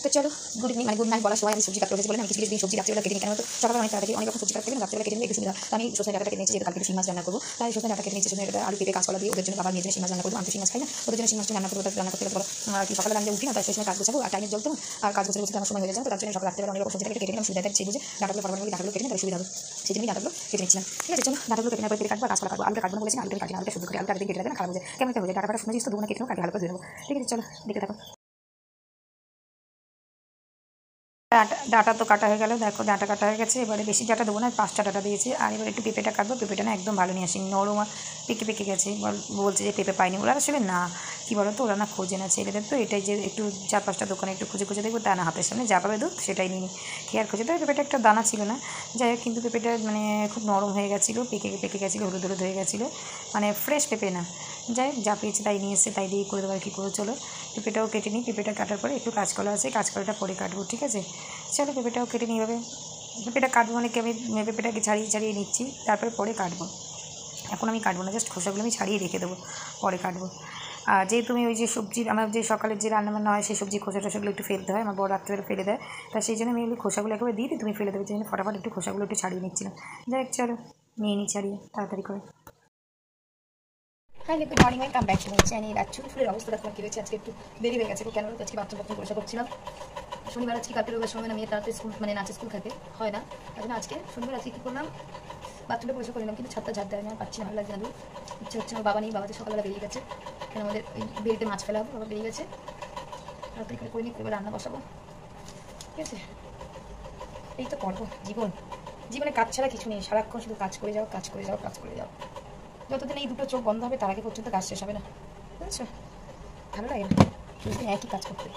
তো চলো good evening মানে গুড নাইট বলার সময় আমি সবজি কাটতে বসেছি বলে আমি কিছু দিন সবজি রাত্রিবেলা কেটে নিই, কেন তো সকালে অনেক তাড়াতাড়ি অনেক রকম সবজি কাটতে গেলে রাত্রিবেলা কেটে নিলে একটু সুবিধা। তো আমি সজনে ডাঁটা কেটে নিয়েছি, যেহেতু কালকে শিং মাছ রান্না করবো, তাই সজনে ডাঁটা কেটে নিয়েছি। সজনে ডাঁটা আলু পেঁপে কাঁচকলা দিয়ে ওদের জন্য বাবার মেয়েদের শিং মাছ রান্না করবো। আমি শিং মাছ খাই না, ওদের জন্য শিং মাছটা রান্না করবো। রান্না করতে গেলে আর কি সকালে আমি উঠি না, তাই সেই সময় কাজ গোছাবো আর টাইমের জল তো আর কাজ গোছাতে গোছাতে আমার সময় হয়ে যায়। তো তার জন্য সকাল রাত্রিবেলা অনেক রকম সবজি কেটে নিলাম, সুবিধা সেই বুঝে ডাঁটাগুলো ফটাফট করে ডাঁটাগুলো কেটে নিই, তাহলে সুবিধা হবে। সেই জন্যই ডাঁটাগুলো কেটে নিচ্ছিলাম। ঠিক আছে, চলো ডাঁটাগুলো কেটে নেওয়ার পর পেঁপে কাটবো, কাঁচকলা কাটবো। আলুটা কাটবো বলেছি, আলুটা কাটি না, আলুটা শুধু করে আলুটা কেটে দেবে না, খারাপ হয়ে যায়, কেমন একটা হয়ে যায়। ডাঁটা শুনে জিনিস তো দুগুণা কেটে নেবো, কাটি হালকা ধুয়ে নেবো। ঠিক আছে, চলো দেখতে থাকো। ডাঁটা তো কাটা হয়ে গেল, দেখো ডাঁটা কাটা হয়ে গেছে। এবারে বেশি ডাঁটা দেবো না, 5টা ডাঁটা দিয়েছি। আর এবার একটু পেঁপেটা কাটবো। পেঁপেটা না একদম ভালো নিয়ে আসি, নরম পেকে পেকে গেছে। বলছে যে পেঁপে পাইনি, ওরা আসলে না কী বলো তো, ওরা না খোঁজে না ছেলেদের, তো এটাই যে একটু 4-5টা দোকানে একটু খুঁজে খুঁজে দেখবো, তা না হাতের সামনে যা পাবে দুধ সেটাই নিই, কি আর খুঁজে। তো পেঁপেটা একটা দানা ছিল না, যাই হোক, কিন্তু পেঁপেটা মানে খুব নরম হয়ে গেছিলো, পেকে পেকে গেছিলো, হলুদ হলুদ হয়ে গেছিলো, মানে ফ্রেশ পেঁপে না। যাই হোক, যা পেয়েছে তাই নিয়ে এসে তাই দিয়ে করে দেবো আর কি করে। চলো পেঁপেটাও কেটে নিই। পেঁপেটা কাটার পরে একটু কাঁচকলা আছে, কাঁচকলাটা পরে কাটবো। ঠিক আছে, চলো পেঁপেটাও কেটে নিই। এভাবে পেঁপেটা কাটবো মানে কি, আমি পেঁপেটাকে ছাড়িয়ে ছাড়িয়ে নিচ্ছি, তারপরে পরে কাটবো। এখন আমি কাটবো না, জাস্ট খোসাগুলো আমি ছাড়িয়ে রেখে দেবো, পরে কাটবো। আর যেহেতু আমি ওই যে সবজির আমার যে সকালের যে রান্নাবান্না হয় সেই সবজি খোসা টোসাগুলো একটু ফেলতে হয়, আমার বড় রাত্রে ফেলে দেয়, তা সেই জন্য আমি এগুলো খোসাগুলো একেবারে দিয়ে দিই, তুমি ফেলে দেবে, সেই জন্য ফটাফট একটু খোসাগুলো একটু ছাড়িয়ে নিচ্ছিলাম। যাই হোক, চলো নিয়ে নিই ছাড়িয়ে তাড়াতাড়ি করে। হ্যাঁ, good morning, welcome back to my channel. আর চুলের অবস্থা দেখো কী হয়েছে, আজকে একটু দেরি হয়ে গেছে। কেন আজকে বাথরুম পরিষ্কার করছিলাম, শনিবার আজকে কাপড় রোগার সময় না মেয়ে তাড়াতাড়ি স্কুল মানে নাচের স্কুল থাকে হয় না, তাই জন্য আজকে শনিবার আজকে কী করলাম, বাথরুমটা পরিষ্কার করলাম, কিন্তু ছাদটা ঝাড় দেয় আমি আর পাচ্ছি না, ভালো লাগছে না। ইচ্ছে হচ্ছে, আমার বাবা নেই, বাবা তো সকালবেলা বেরিয়ে গেছে, কেন আমাদের ওই বেরিতে মাছ ফেলা হবে, বাবা বেরিয়ে গেছে, তাড়াতাড়ি করে নিই, করে রান্না বসাবো। ঠিক আছে, এই তো পর্ব জীবনে কাজ ছাড়া কিছু নেই, সারাক্ষণ শুধু কাজ করে যাও, কাজ করে যাও, কাজ করে যাও। যতদিন এই দুটো চোখ বন্ধ হবে তার আগে পর্যন্ত কাজ শেষ হবে না, বুঝছো? ভালো লাগে না প্রতিদিন একই কাজ করতে।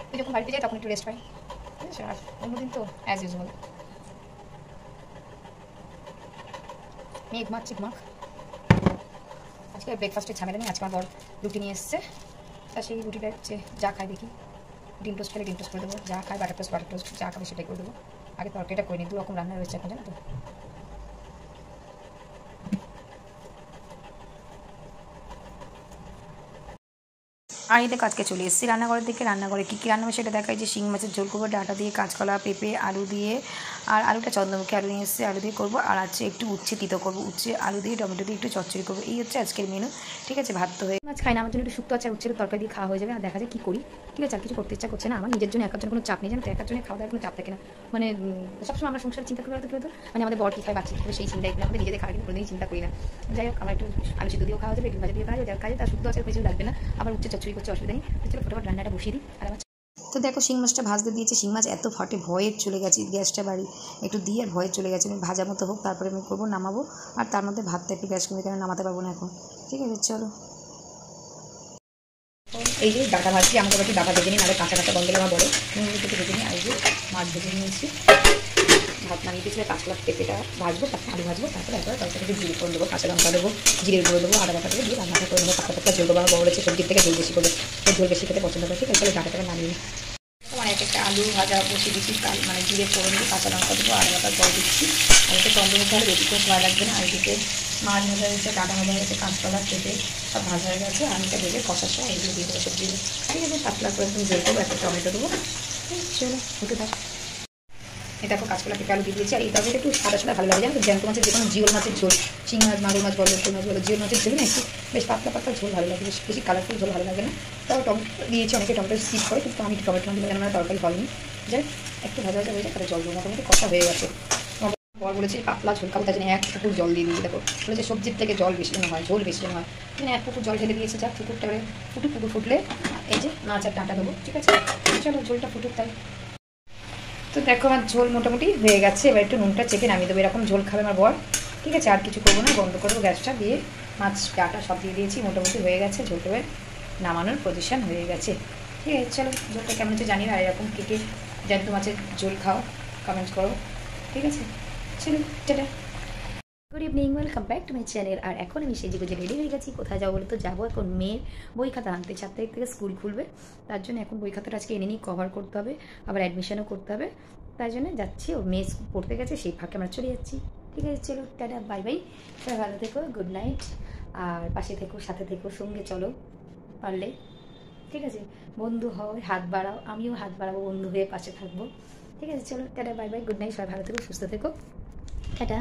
তুই যখন বাড়িতে যাই তখন একটু রেস্ট পাই, বুঝছো? আর অন্যদিন তো অ্যাজ ইউজুয়াল মেয়ে ঘুমাচ্ছি, ঘুমাক। আজকে ব্রেকফাস্টের ঝামেলা নেই, আজকে আমার বড় রুটি নিয়ে এসছে, তা সেই রুটিটা হচ্ছে যা খাই দেখি, ডিম টোস্ট খেলে ডিম টোস্ট করে দেবো, যা খাই বাটার টোস্ট যা খাবে সেটাই করে দেবো। আগে তরকারিটা করে নিই, 2 রকম রান্না রয়েছে এখন, জানো তো। আর এই দেখো আজকে চলে এসেছি রান্নাঘরের দিকে। রান্নাঘরে কী কী রান্না হবে সেটা দেখায়, যে শিং মাছের ঝোল করবো ডাঁটা দিয়ে, কাঁচকলা পেঁপে আলু দিয়ে, আর আলুটা চন্দ্রমুখী আলু নিয়ে এসেছি, আলু দিয়ে করবো। আর আছে একটু উচ্ছে তিতো করবো, উচ্ছে আলু দিয়ে টমেটো দিয়ে একটু চচ্চড়ি করবো। এই হচ্ছে আজকের মেনু। ঠিক আছে, ভাত তো হয়ে মাছ খাই না, আমার জন্য একটু শুক্তো আছে, উচ্ছের তরকারি দিয়ে খাওয়া হয়ে যাবে। আর দেখা যায় কী করি, ঠিক আছে, আর কিছু করতে ইচ্ছা করছে না আমার, নিজের জন্য একার জন্য কোনো চাপ নেই, জানো তো, একার জন্য খাওয়া দাওয়ার কোনো চাপ থাকে না। মানে সবসময় আমরা সংসার চিন্তা করে কেউ তো মানে আমাদের বর কী খায়, বাচ্চা কী খাবে সেই চিন্তাই, আমাদের নিজেদের খাওয়া কিন্তু কোনোদিনই চিন্তা করি না। যাই হোক, আমার একটু আলু সিদ্ধ দিয়েও খাওয়া যাবে, একটু ভাজা দিয়ে খাওয়া যাবে, কাজে তার শুক্তো আছে, কিছু লাগবে না, আবার উচ্ছে চচ্চড়ি করছে, অসুবিধা নেই। চলো ফটোফট রান্নাটা বসিয়ে দিই। আর আমার তো দেখো শিং মাছটা ভাজতে দিয়েছে, শিং মাছ এত ফটে ভয়ে চলে গেছে, গ্যাসটা বাড়ি একটু দিয়ে আর ভয়ে চলে গেছে। আমি ভাজা মতো হোক তারপরে আমি করবো, নামাবো, আর তার মধ্যে ভাতটা একটু গ্যাস কমে, কেন নামাতে পারবো না এখন। ঠিক আছে, চলো। এই যে ডাটা ভাজছি, আমাকে একটু ডাটা ভেজে নিই, নাহলে কাঁচা কাঁচা গন্ধ আমার বড়ো একটু ভেজে নিই। আর এই যে মাছ ভেজে নিয়েছি, ভাত নামিয়ে দিয়েছিল, কাঁচকলা পেঁপেটা ভাজবো, তারপর আলু ভাজবো, তারপরে একবার তরকারিতে জিরে করে দেবো, কাঁচা লঙ্কা দেবো, জিরে গুঁড়ো দেবো, আদা বাটা দিয়ে রান্নাটা করে নেবো। পাতলা ঝোল দেবো, আমার বড় হচ্ছে সবজির থেকে ঝোল বেশি করবে, ঝোল বেশি খেতে পছন্দ করে। ঠিক আছে, তাহলে ডাটাটাকে নামিয়ে নিই। মানে একটা আলু ভাজা বসিয়ে দিচ্ছি, মানে জিরে ফোড়ন দিয়ে কাঁচা লঙ্কা দেবো, আদা বাটা জল দিচ্ছি। আর এটা চন্দ্রমুখী হলে বেশি করে সময় লাগবে না। আর এদিকে মাছ ভাজা হয়েছে, ডাটা ভাজা হয়েছে, কাঁচকলা পেঁপে সব ভাজা হয়ে গেছে, আলুটা ভেজে কষার সময় এগুলো দিয়ে দেবো সবজিগুলো। ঠিক আছে, পাতলা করে একদম জল দেবো, একটা টমেটো দেবো, চলো হতে থাক। এটা দেখো কাঁচকলা পেঁপে আলু দিয়ে দিয়েছি। আর এই তরকারিটা একটু সাদা সাদা ভালো লাগে, জানো তো, জ্যান্ত মাছের যে কোনো জিওল মাছের ঝোল, শিং মাছ মাগুর মাছ বলো, কই মাছ বলো, জিওল মাছের ঝোল না একটু বেশ পাতলা পাতলা ঝোল ভালো লাগে, বেশি কালারফুল ঝোল ভালো লাগে না। তাও টমেটো দিয়েছি, অনেকে টমেটো স্কিপ করে, কিন্তু আমি টমেটো না দিলে আমার তরকারি হয়নি। যাই একটু ভাজা ভাজা হয়ে যায়, তাহলে জল দেবো, মোটামুটি কষা হয়ে গেছে। বর বলেছে পাতলা ঝোল খাবো, তাই জন্য 1 পুকুর জল দিয়ে দিয়েছি। দেখো বলেছে সবজির থেকে জল বেশি না হয়, ঝোল বেশি না হয়, মানে 1 পুকুর জল ঢেলে দিয়েছে। যা পুকুরটা পুকুর ফুটলে এই যে মাছ আর ডাঁটা দেবো। ঠিক আছে, চলো ঝোলটা ফুটুক তাই। তো দেখো আমার ঝোল মোটামুটি হয়ে গেছে, এবার একটু নুনটা চেপে নামিয়ে দেবো, এরকম ঝোল খাবে আমার বর। ঠিক আছে, আর কিছু করবো না, বন্ধ করবো গ্যাসটা দিয়ে, মাছ ডাঁটা সব দিয়ে দিয়েছি, মোটামুটি হয়ে গেছে, ঝোলটা নামানোর পজিশন হয়ে গেছে। ঠিক আছে, চলো ঝোলটা কেমন হচ্ছে জানি না, আর এরকম কে কে জ্যান্ত মাছের ঝোল খাও কমেন্ট করো। ঠিক আছে, চলো tata. Good evening, welcome back to my channel. আর এখন আমি সেজে গুজে রেডি হয়ে গেছি, কোথায় যাবো বলে তো, যাবো এখন মেয়ের বই খাতা আনতে, 4 তারিখ থেকে স্কুল খুলবে, তার জন্য এখন বই খাতাটা আজকে এনে নিই, কভার করতে হবে, আবার অ্যাডমিশনও করতে হবে, তাই জন্য যাচ্ছি। ও মেয়ে পড়তে গেছে, সেই ফাঁকে আমরা চলে যাচ্ছি। ঠিক আছে, চলো টাটা, বাই বাই, সবাই ভালো থেকো, গুড নাইট। আর পাশে থেকো, সাথে থেকো, সঙ্গে চলো পারলে। ঠিক আছে? বন্ধু হও, হাত বাড়াও, আমিও হাত বাড়াবো, বন্ধু হয়ে পাশে থাকবো। ঠিক আছে, চলো tata, bye bye, good night, সবাই ভালো থেকো, সুস্থ থেকো, টাটা।